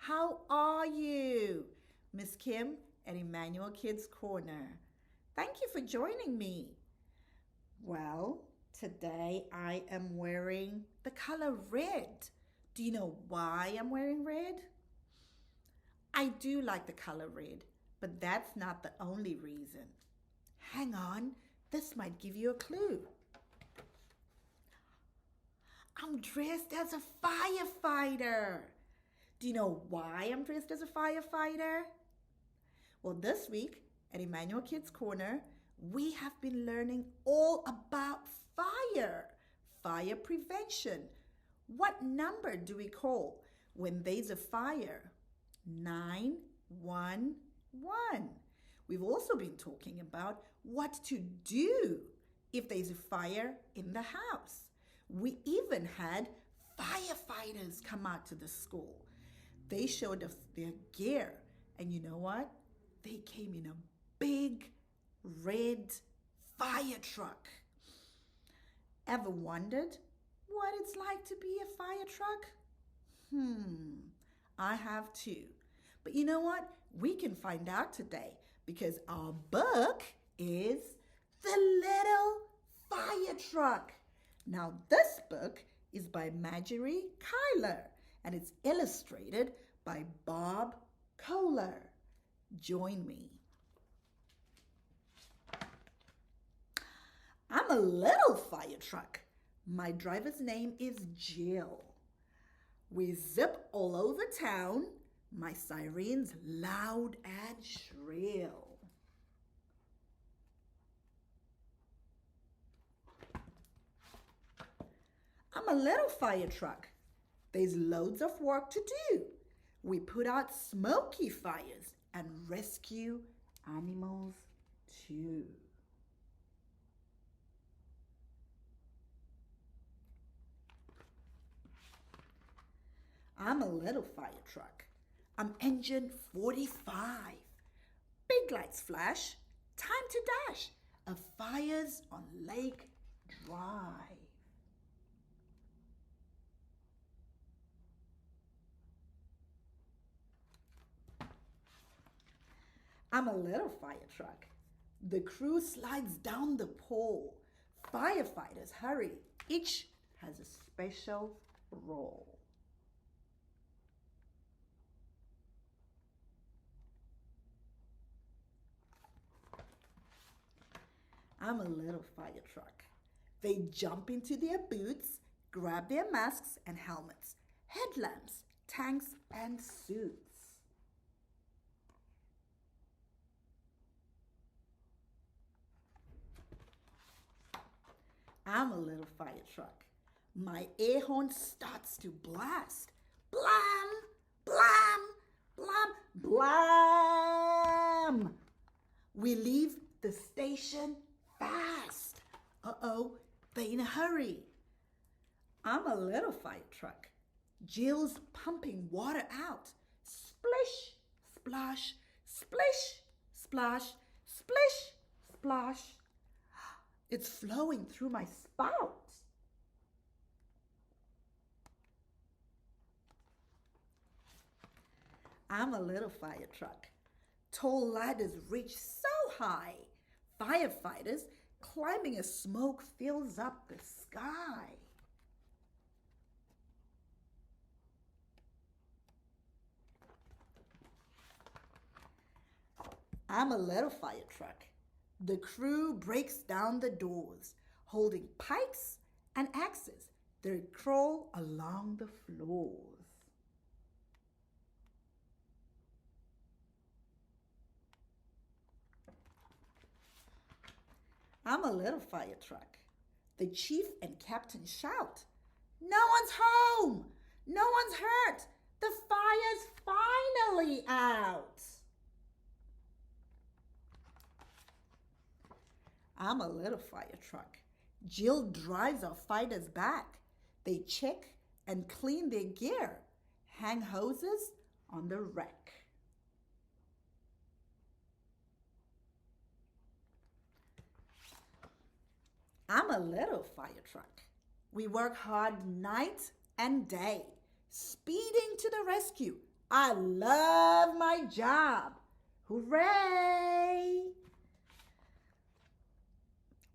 How are you? Miss Kim at Emmanuel Kids Korner. Thank you for joining me. Well, today I am wearing the color red. Do you know why I'm wearing red? I do like the color red, but that's not the only reason. Hang on, this might give you a clue. I'm dressed as a firefighter. Do you know why I'm dressed as a firefighter? Well, this week at Emmanuel Kids Korner, we have been learning all about fire prevention. What number do we call when there's a fire? 911. We've also been talking about what to do if there's a fire in the house. We even had firefighters come out to the school. They showed us their gear, and you know what? They came in a big red fire truck. Ever wondered what it's like to be a fire truck? I have too. But you know what? We can find out today because our book is The Little Fire Truck. Now, this book is by Marjorie Kyler and it's illustrated by Bob Kohler. Join me. I'm a little fire truck. My driver's name is Jill. We zip all over town. My siren's loud and shrill. I'm a little fire truck. There's loads of work to do. We put out smoky fires and rescue animals too. I'm a little fire truck. I'm engine 45. Big lights flash. Time to dash. A fire's on Lake Drive. I'm a little fire truck. The crew slides down the pole. Firefighters hurry. Each has a special role. I'm a little fire truck. They jump into their boots, grab their masks and helmets, headlamps, tanks, and suits. I'm a little fire truck. My air horn starts to blast. Blam, blam, blam, blam. We leave the station fast. Uh-oh, they're in a hurry. I'm a little fire truck. Jill's pumping water out. Splish, splash, splish, splash, splish, splash. It's flowing through my spout. I'm a little fire truck. Tall ladders reach so high. Firefighters climbing as smoke fills up the sky. I'm a little fire truck. The crew breaks down the doors, holding pikes and axes. They crawl along the floors. I'm a little fire truck. The chief and captain shout, "No one's home! No one's hurt! The fire's finally out!" I'm a little fire truck. Jill drives our fighters back. They check and clean their gear, hang hoses on the wreck. I'm a little fire truck. We work hard night and day, speeding to the rescue I love my job. Hooray!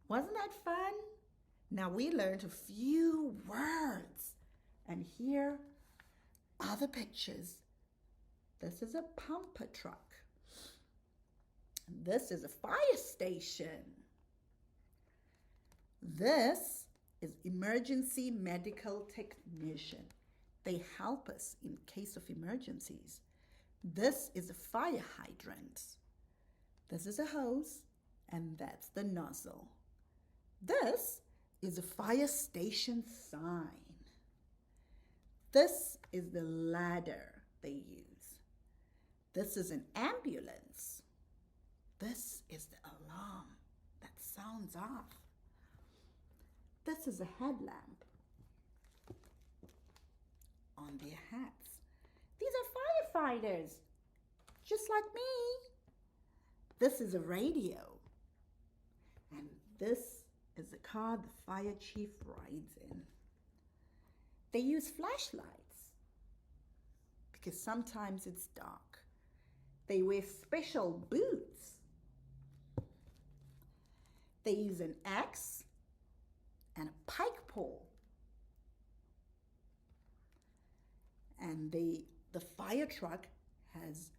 Wasn't that fun? Now we learned a few words. And here are the pictures. This is a pumper truck. This is a fire station. This is emergency medical technician. They help us in case of emergencies. This is a fire hydrant. This is a hose, and that's the nozzle. This is a fire station sign. This is the ladder they use. This is an ambulance. This is the alarm that sounds off. This is a headlamp on their hats. These are firefighters, just like me. This is a radio. And this is the car the fire chief rides in. They use flashlights because sometimes it's dark. They wear special boots. They use an axe and a pike pole. And the fire truck has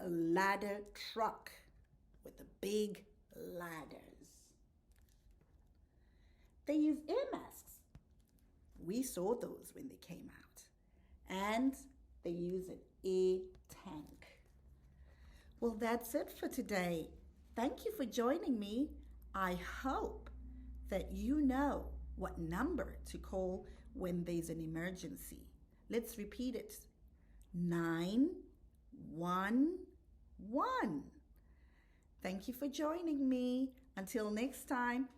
a ladder truck with the big ladders. They use air masks. We saw those when they came out. And they use an air tank. Well, that's it for today. Thank you for joining me. I hope that you know what number to call when there's an emergency. Let's repeat it. 911. Thank you for joining me. Until next time,